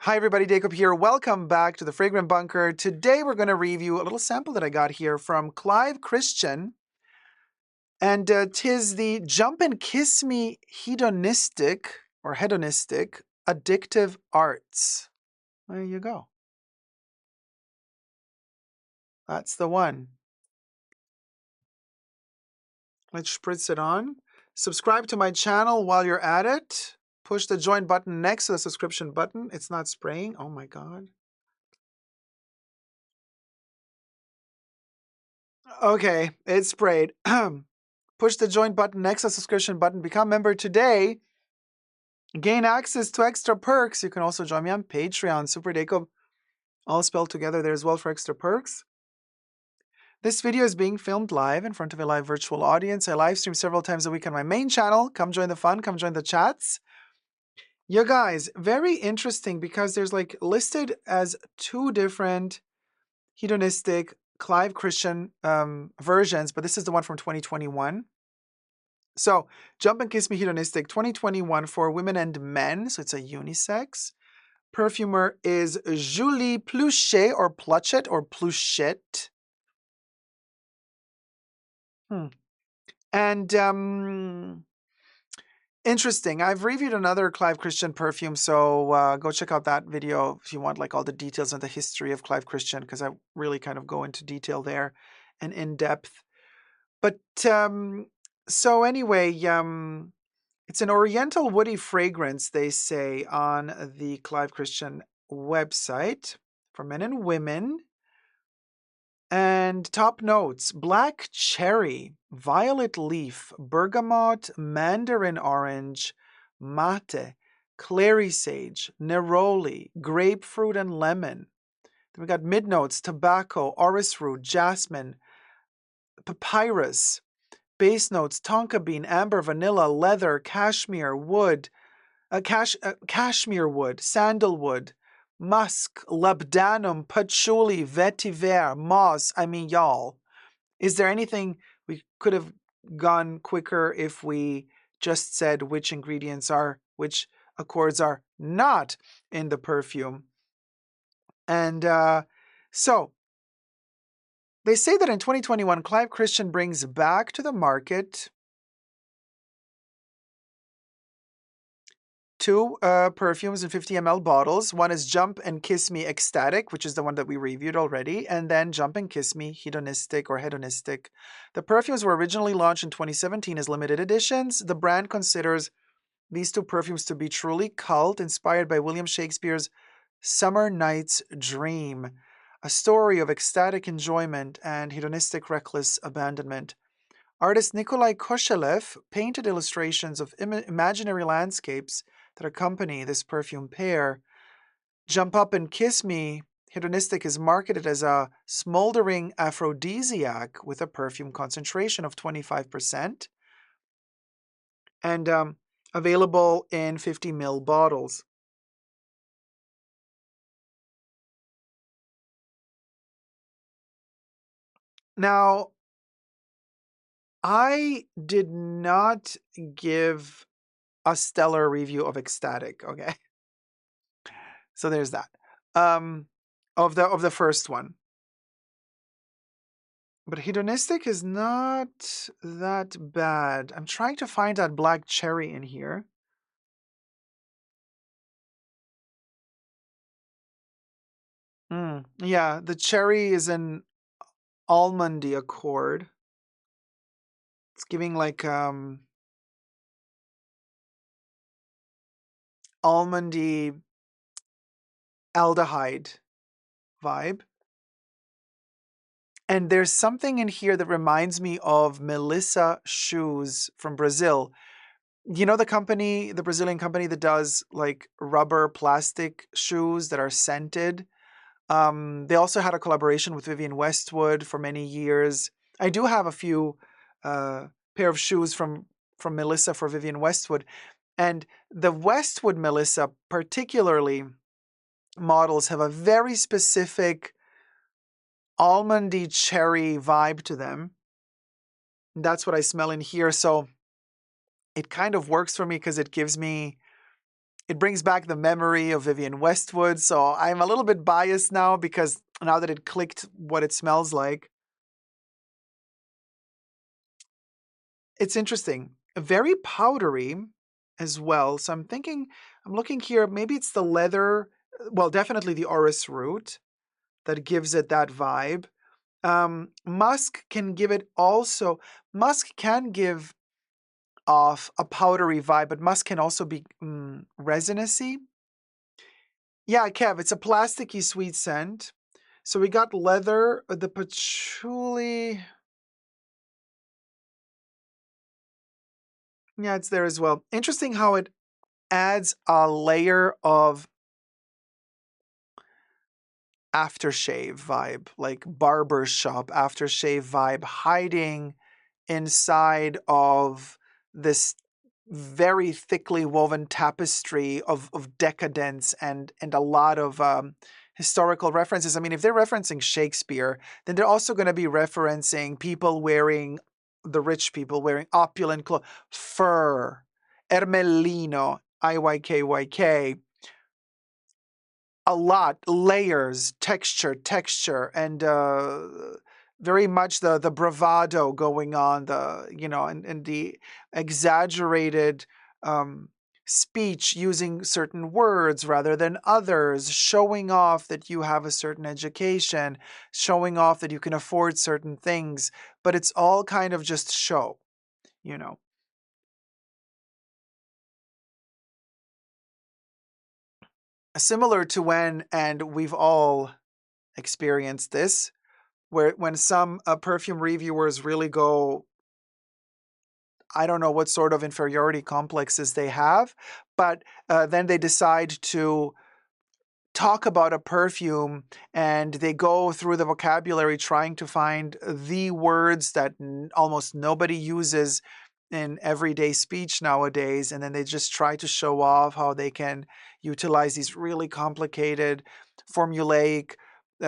Hi everybody, Dacob here. Welcome back to the Fragrant Bunker. Today we're going to review a little sample that I got here from Clive Christian. And tis the Jump and Kiss Me Hedonistic Addictive Arts. There you go. That's the one. Let's spritz it on. Subscribe to my channel while you're at it. Push the join button next to the subscription button. It's not spraying. Oh my God. Okay, it's sprayed. Push the join button next to the subscription button. Become member today. Gain access to extra perks. You can also join me on Patreon, superdacob, all spelled together there as well for extra perks. This video is being filmed live in front of a live virtual audience. I live stream several times a week on my main channel. Come join the fun. Come join the chats. You guys, very interesting because there's like listed as two different hedonistic Clive Christian versions, but this is the one from 2021. So, Jump and Kiss Me Hedonistic 2021 for women and men. So it's a unisex. Perfumer is Julie Pluchet or Pluchet or Pluchet. And interesting. I've reviewed another Clive Christian perfume, so go check out that video if you want like all the details on the history of Clive Christian, because I really kind of go into detail there and in depth. But so anyway, it's an oriental woody fragrance, they say, on the Clive Christian website for men and women. And top notes: black cherry, violet leaf, bergamot, mandarin orange, mate, clary sage, neroli, grapefruit and lemon. Then we got mid notes: tobacco, orris root, jasmine, papyrus. Base notes: tonka bean, amber, vanilla, leather, cashmere wood, cashmere wood, sandalwood, musk, labdanum, patchouli, vetiver, moss. I mean, y'all, is there anything we could have gone quicker if we just said which ingredients are, which accords are not in the perfume? And so they say that in 2021, Clive Christian brings back to the market two perfumes in 50 ml bottles. One is Jump and Kiss Me Ecstatic, which is the one that we reviewed already, and then Jump and Kiss Me Hedonistic or Hedonistic. The perfumes were originally launched in 2017 as limited editions. The brand considers these two perfumes to be truly cult, inspired by William Shakespeare's Summer Night's Dream, a story of ecstatic enjoyment and hedonistic reckless abandonment. Artist Nikolai Koshelev painted illustrations of imaginary landscapes that accompany this perfume pair. Jump Up and Kiss Me Hedonistic is marketed as a smoldering aphrodisiac with a perfume concentration of 25% and available in 50 ml bottles. Now, I did not give a stellar review of Ecstatic, okay? So there's that. Of the first one. But Hedonistic is not that bad. I'm trying to find that black cherry in here. Yeah, the cherry is an almondy accord. It's giving like almondy aldehyde vibe. And there's something in here that reminds me of Melissa shoes from Brazil. You know the company, the Brazilian company that does like rubber plastic shoes that are scented? They also had a collaboration with Vivienne Westwood for many years. I do have a few pair of shoes from Melissa for Vivienne Westwood. And the Westwood Melissa particularly models have a very specific almondy cherry vibe to them. That's what I smell in here. So it kind of works for me because it gives me it brings back the memory of Vivienne Westwood. So I'm a little bit biased now because now that it clicked what it smells like. It's interesting. Very powdery as well. So I'm thinking, I'm looking here, maybe it's the leather, well, definitely the orris root that gives it that vibe. Musk can give it also, musk can give off a powdery vibe, but musk can also be resinousy. Yeah, Kev, it's a plasticky sweet scent. So we got leather, the patchouli. Yeah, it's there as well. Interesting how it adds a layer of aftershave vibe, like barbershop aftershave vibe, hiding inside of this very thickly woven tapestry of decadence and a lot of historical references. I mean, if they're referencing Shakespeare, then they're also going to be referencing people wearing, the rich people wearing opulent clothes, fur, ermellino, IYKYK, a lot, layers, texture, and very much the bravado going on, the and the exaggerated speech using certain words rather than others, showing off that you have a certain education, showing off that you can afford certain things, but it's all kind of just show, you know. Similar to when, and we've all experienced this, where when some perfume reviewers really go, I don't know what sort of inferiority complexes they have, but then they decide to talk about a perfume and they go through the vocabulary trying to find the words that almost nobody uses in everyday speech nowadays, and then they just try to show off how they can utilize these really complicated formulaic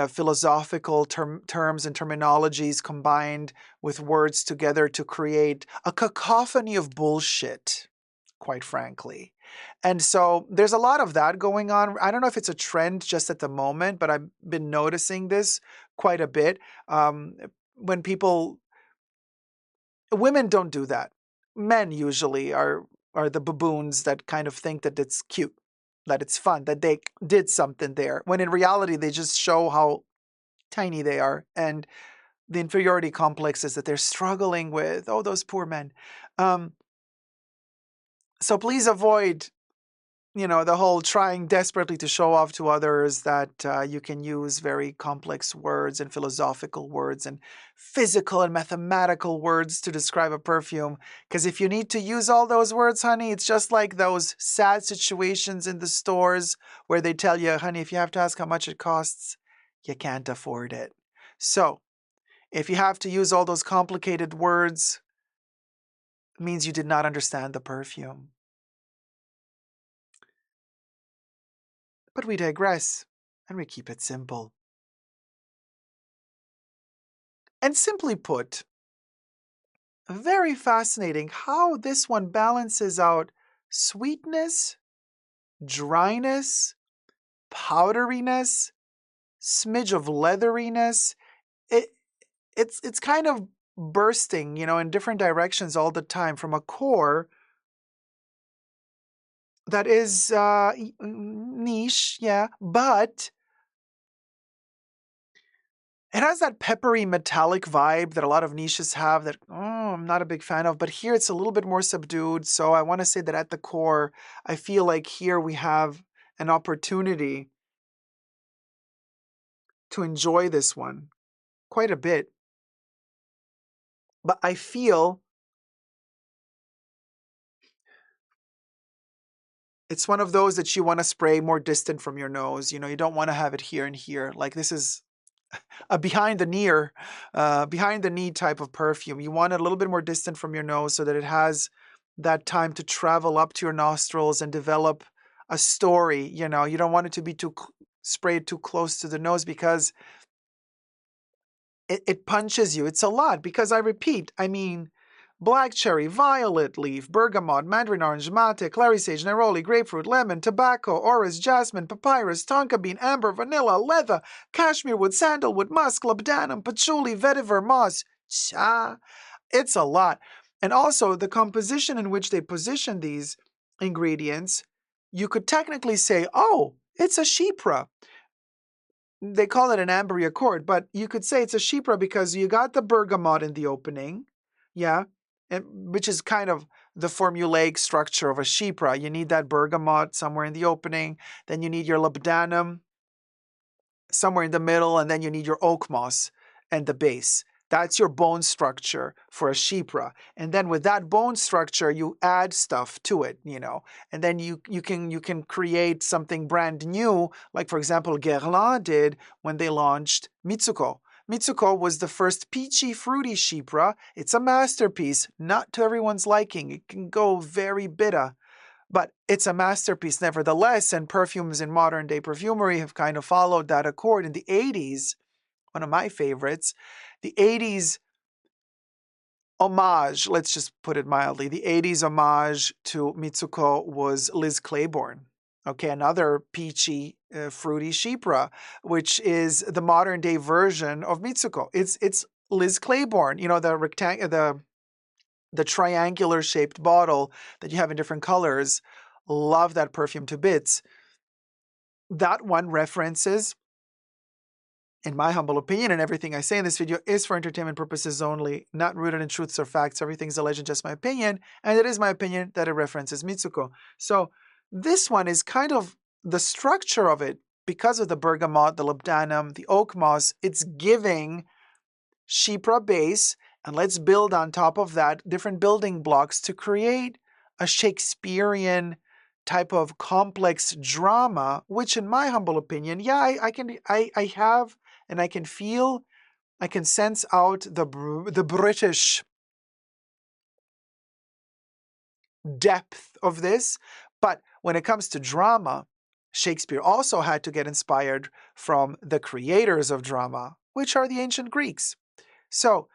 philosophical terms and terminologies combined with words together to create a cacophony of bullshit, quite frankly. And so there's a lot of that going on. I don't know if it's a trend just at the moment, but I've been noticing this quite a bit. When people, women don't do that. Men usually are the baboons that kind of think that it's cute, that it's fun, that they did something there. When in reality, they just show how tiny they are and the inferiority complexes that they're struggling with. Oh, those poor men. Um, so please avoid the whole trying desperately to show off to others that you can use very complex words and philosophical words and physical and mathematical words to describe a perfume. Because if you need to use all those words, honey, it's just like those sad situations in the stores where they tell you, honey, if you have to ask how much it costs, you can't afford it. So if you have to use all those complicated words, it means you did not understand the perfume. But we digress, and we keep it simple. And simply put, very fascinating how this one balances out sweetness, dryness, powderiness, smidge of leatheriness. It, it's kind of bursting, in different directions all the time from a core that is niche, yeah, but it has that peppery metallic vibe that a lot of niches have that I'm not a big fan of, but here it's a little bit more subdued. So I want to say that at the core, I feel like here we have an opportunity to enjoy this one quite a bit. But I feel it's one of those that you want to spray more distant from your nose. You don't want to have it here and here. Like this is a behind the knee type of perfume. You want it a little bit more distant from your nose so that it has that time to travel up to your nostrils and develop a story. You don't want it to be sprayed too close to the nose because it punches you. It's a lot because I repeat, I mean, black cherry, violet leaf, bergamot, mandarin orange, mate, clary sage, neroli, grapefruit, lemon, tobacco, orris, jasmine, papyrus, tonka bean, amber, vanilla, leather, cashmere wood, sandalwood, musk, labdanum, patchouli, vetiver, moss. Cha. It's a lot. And also the composition in which they position these ingredients, you could technically say, oh, it's a chypre. They call it an ambery accord, but you could say it's a chypre because you got the bergamot in the opening, yeah, which is kind of the formulaic structure of a chypre. You need that bergamot somewhere in the opening, then you need your labdanum somewhere in the middle, and then you need your oak moss and the base. That's your bone structure for a chypre. And then with that bone structure, you add stuff to it, and then you can create something brand new, like for example, Guerlain did when they launched Mitsuko. Mitsuko was the first peachy, fruity chypre. It's a masterpiece, not to everyone's liking. It can go very bitter, but it's a masterpiece nevertheless, and perfumes in modern day perfumery have kind of followed that accord. In the 80s, one of my favorites, the 80s homage, let's just put it mildly, the 80s homage to Mitsuko was Liz Claiborne. Okay, another peachy, fruity chypre, which is the modern day version of Mitsuko. It's Liz Claiborne, the triangular shaped bottle that you have in different colors. Love that perfume to bits. That one references, in my humble opinion, and everything I say in this video is for entertainment purposes only, not rooted in truths or facts. Everything's a legend, just my opinion, and it is my opinion that it references Mitsuko. So this one is kind of the structure of it, because of the bergamot, the labdanum, the oak moss, it's giving chypre base, and let's build on top of that different building blocks to create a Shakespearean type of complex drama, which in my humble opinion, yeah, I have, and I can feel, I can sense out the British depth of this. But when it comes to drama, Shakespeare also had to get inspired from the creators of drama, which are the ancient Greeks. So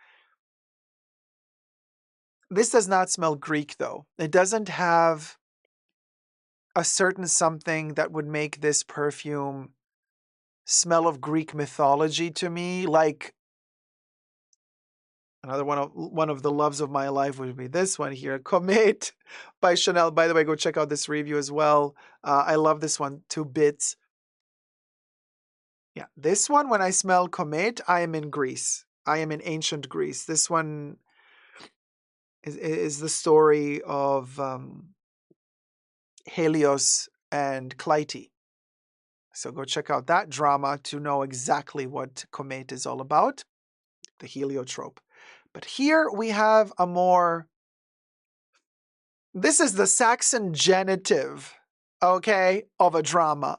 this does not smell Greek, though. It doesn't have a certain something that would make this perfume smell of Greek mythology to me. Like another one of the loves of my life would be this one here, Comet by Chanel. By the way, go check out this review as well. I love this one to bits. Yeah, this one, when I smell Comet, I am in Greece. I am in ancient Greece. This one is the story of Helios and Clytie. So go check out that drama to know exactly what Comet is all about, the heliotrope. But here we have a more, this is the Saxon genitive, okay, of a drama.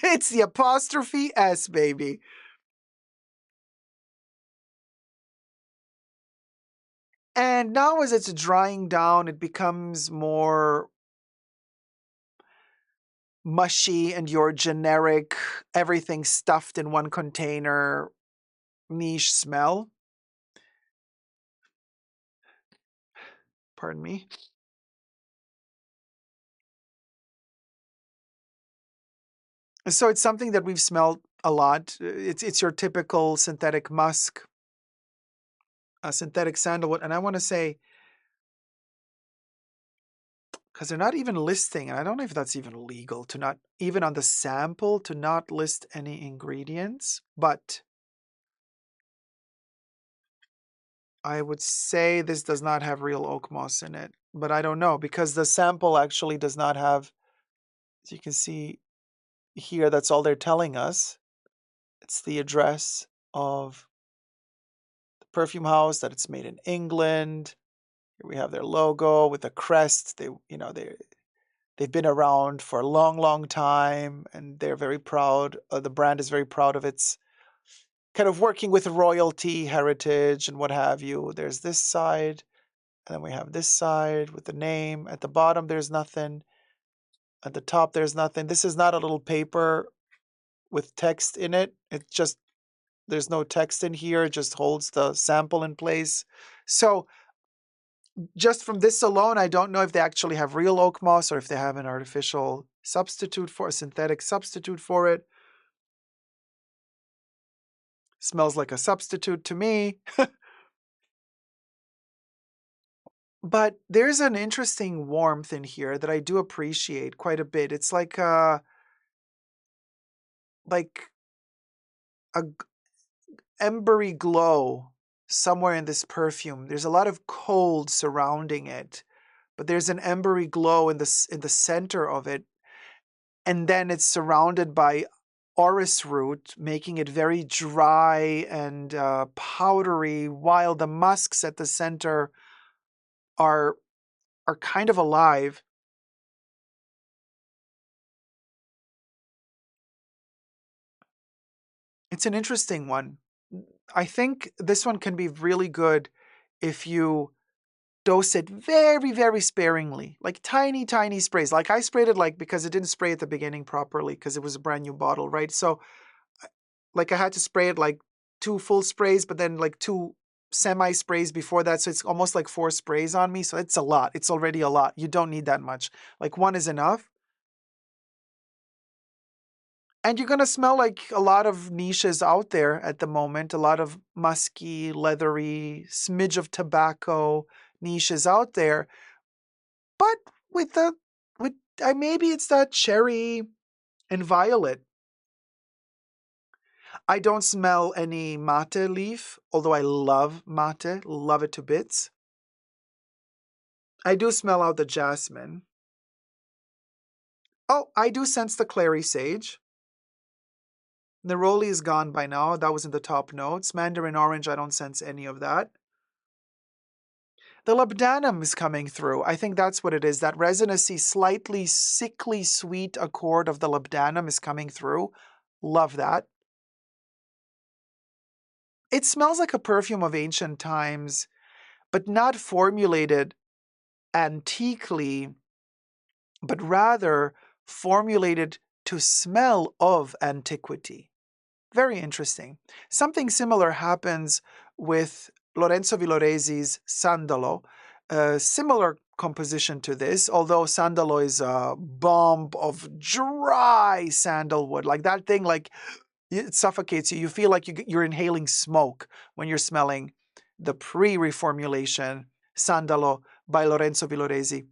It's the apostrophe S, baby. And now as it's drying down, it becomes more mushy and your generic, everything stuffed in one container, niche smell. Pardon me. So it's something that we've smelled a lot. It's your typical synthetic musk, synthetic sandalwood. And I want to say, because they're not even listing, and I don't know if that's even legal to not, even on the sample, to not list any ingredients, but I would say this does not have real oak moss in it. But I don't know, because the sample actually does not have, as you can see here, that's all they're telling us. It's the address of the perfume house, that it's made in England. Here we have their logo with a crest. They've been around for a long, long time, and they're very proud. The brand is very proud of its kind of working with royalty, heritage, and what have you. There's this side, and then we have this side with the name. At the bottom, there's nothing. At the top, there's nothing. This is not a little paper with text in it. It just, there's no text in here. It just holds the sample in place. So just from this alone, I don't know if they actually have real oak moss or if they have an artificial substitute for a synthetic substitute for it. Smells like a substitute to me. But there's an interesting warmth in here that I do appreciate quite a bit. It's like like a embery glow somewhere in this perfume. There's a lot of cold surrounding it, but there's an embery glow in the center of it, and then it's surrounded by orris root, making it very dry and powdery, while the musks at the center are kind of alive. It's an interesting one. I think this one can be really good if you dose it very, very sparingly, like tiny, tiny sprays. Like I sprayed it because it didn't spray at the beginning properly because it was a brand new bottle, right? So like I had to spray it like 2 full sprays, but then like 2 semi sprays before that. So it's almost like 4 sprays on me. So it's a lot. It's already a lot. You don't need that much. Like 1 is enough. And you're going to smell like a lot of niches out there at the moment, a lot of musky, leathery, smidge of tobacco niches out there. But with maybe it's that cherry and violet. I don't smell any mate leaf, although I love mate, love it to bits. I do smell out the jasmine. Oh, I do sense the clary sage. Neroli is gone by now. That was in the top notes. Mandarin orange, I don't sense any of that. The labdanum is coming through. I think that's what it is. That resinousy, slightly sickly sweet accord of the labdanum is coming through. Love that. It smells like a perfume of ancient times, but not formulated antiquely, but rather formulated to smell of antiquity. Very interesting. Something similar happens with Lorenzo Villoresi's Sandalo. A similar composition to this, although Sandalo is a bomb of dry sandalwood. Like that thing, like it suffocates you. You feel like you're inhaling smoke when you're smelling the pre-reformulation Sandalo by Lorenzo Villoresi.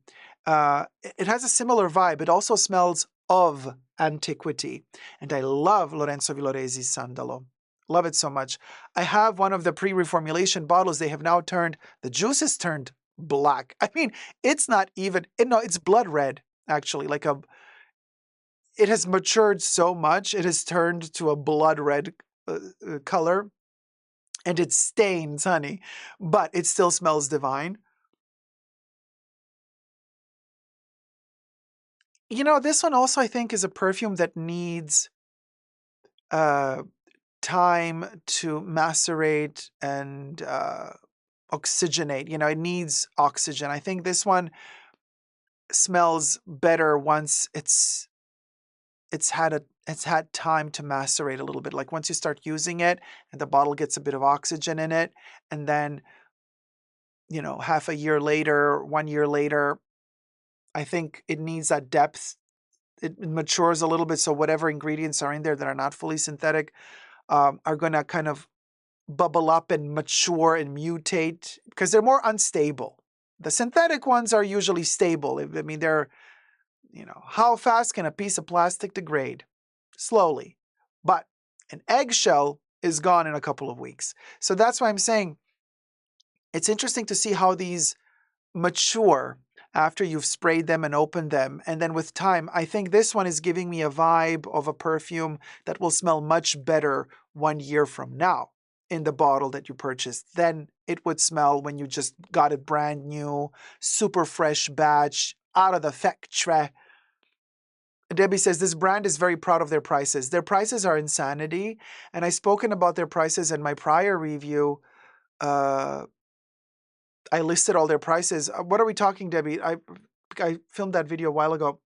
It has a similar vibe. It also smells of antiquity. And I love Lorenzo Villoresi's Sandalo. Love it so much. I have one of the pre-reformulation bottles. They have now turned, the juice has turned black. I mean, it's not even, no, it's blood red, actually. It has matured so much, it has turned to a blood red color. And it stains, honey. But it still smells divine. You know, this one also, I think, is a perfume that needs time to macerate and oxygenate. You know, it needs oxygen. I think this one smells better once it's had time to macerate a little bit. Like once you start using it and the bottle gets a bit of oxygen in it, and then, you know, half a year later, 1 year later, I think it needs that depth. It matures a little bit, so whatever ingredients are in there that are not fully synthetic are going to kind of bubble up and mature and mutate because they're more unstable. The synthetic ones are usually stable. I mean, they're, you know, how fast can a piece of plastic degrade? Slowly. But an eggshell is gone in a couple of weeks. So that's why I'm saying it's interesting to see how these mature after you've sprayed them and opened them. And then with time, I think this one is giving me a vibe of a perfume that will smell much better 1 year from now in the bottle that you purchased than it would smell when you just got it brand new, super fresh batch, out of the factory. Debbie says, this brand is very proud of their prices. Their prices are insanity. And I've spoken about their prices in my prior review. I listed all their prices. What are we talking, Debbie? I filmed that video a while ago.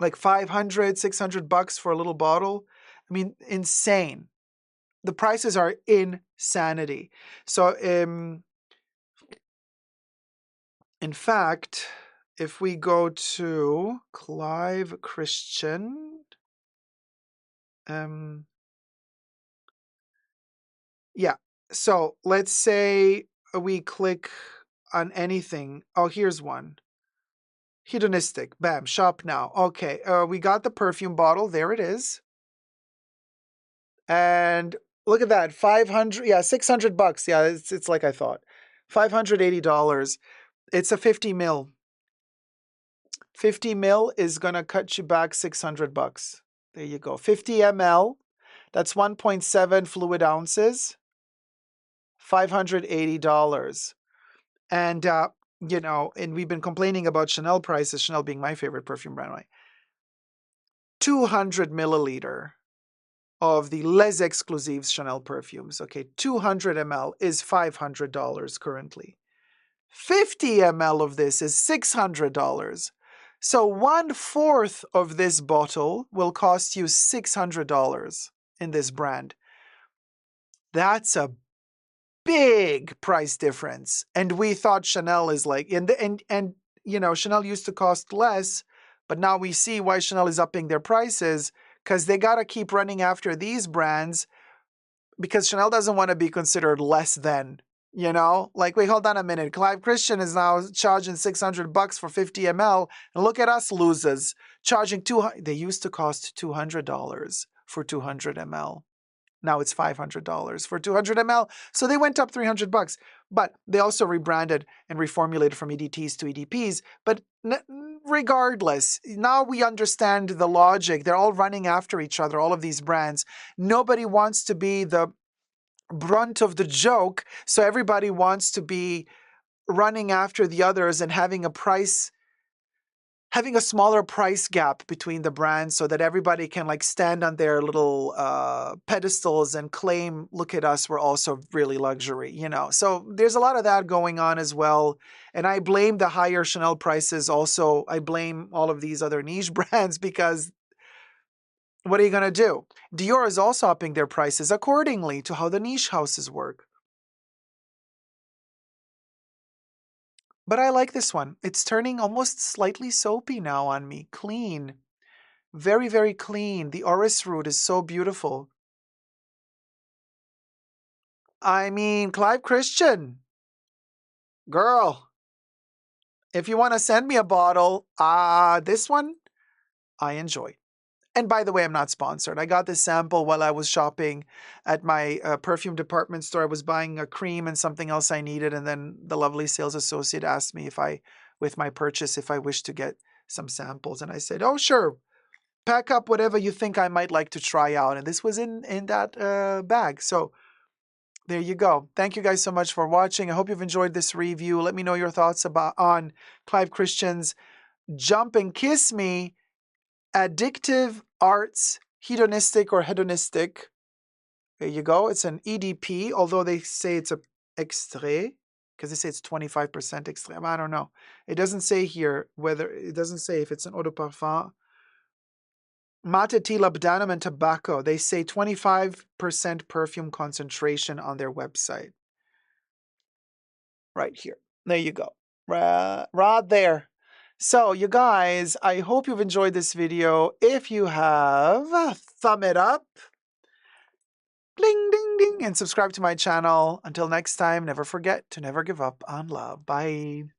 Like 500, 600 bucks for a little bottle. I mean, insane. The prices are insanity. So In fact, if we go to Clive Christian, yeah. So let's say we click on anything. Oh, here's one. Hedonistic. Bam. Shop now. Okay. We got the perfume bottle. There it is. And look at that. 500. Yeah, $600. Yeah, it's like I thought. $580. It's a 50 mil. 50 mil is going to cut you back $600. There you go. 50 ml. That's 1.7 fluid ounces. $580. And, you know, and we've been complaining about Chanel prices, Chanel being my favorite perfume brand, right? 200 milliliter of the Les Exclusives Chanel perfumes, okay? 200 ml is $500 currently. 50 ml of this is $600. So 1/4 of this bottle will cost you $600 in this brand. That's a big price difference. And we thought Chanel is like, and you know, Chanel used to cost less, but now we see why Chanel is upping their prices, because they got to keep running after these brands, because Chanel doesn't want to be considered less than, you know, like, wait, hold on a minute. Clive Christian is now charging $600 for 50 ml. And look at us losers charging $200. They used to cost $200 for 200 ml. Now it's $500 for 200 ml. So they went up $300. But they also rebranded and reformulated from EDTs to EDPs. But regardless, now we understand the logic. They're all running after each other, all of these brands. Nobody wants to be the brunt of the joke. So everybody wants to be running after the others and having a smaller price gap between the brands, so that everybody can like stand on their little pedestals and claim, look at us, we're also really luxury, you know. So there's a lot of that going on as well. And I blame the higher Chanel prices also. I blame all of these other niche brands, because what are you going to do? Dior is also upping their prices accordingly to how the niche houses work. But I like this one. It's turning almost slightly soapy now on me. Clean. Very, very clean. The orris root is so beautiful. I mean, Clive Christian. Girl, if you want to send me a bottle, this one, I enjoy. And by the way, I'm not sponsored. I got this sample while I was shopping at my perfume department store. I was buying a cream and something else I needed. And then the lovely sales associate asked me with my purchase, if I wish to get some samples. And I said, oh, sure. Pack up whatever you think I might like to try out. And this was in that bag. So there you go. Thank you guys so much for watching. I hope you've enjoyed this review. Let me know your thoughts on Clive Christian's Jump and Kiss Me Addictive Arts Hedonistic or Hedonistic. There you go. It's an EDP, although they say it's a extrait, because they say it's 25% extrait. I don't know. It doesn't say here it doesn't say if it's an eau de parfum. Mate, tea, labdanum, and tobacco. They say 25% perfume concentration on their website. Right here. There you go. Right there. So, you guys, I hope you've enjoyed this video. If you have, thumb it up. Bling, ding, ding. And subscribe to my channel. Until next time, never forget to never give up on love. Bye.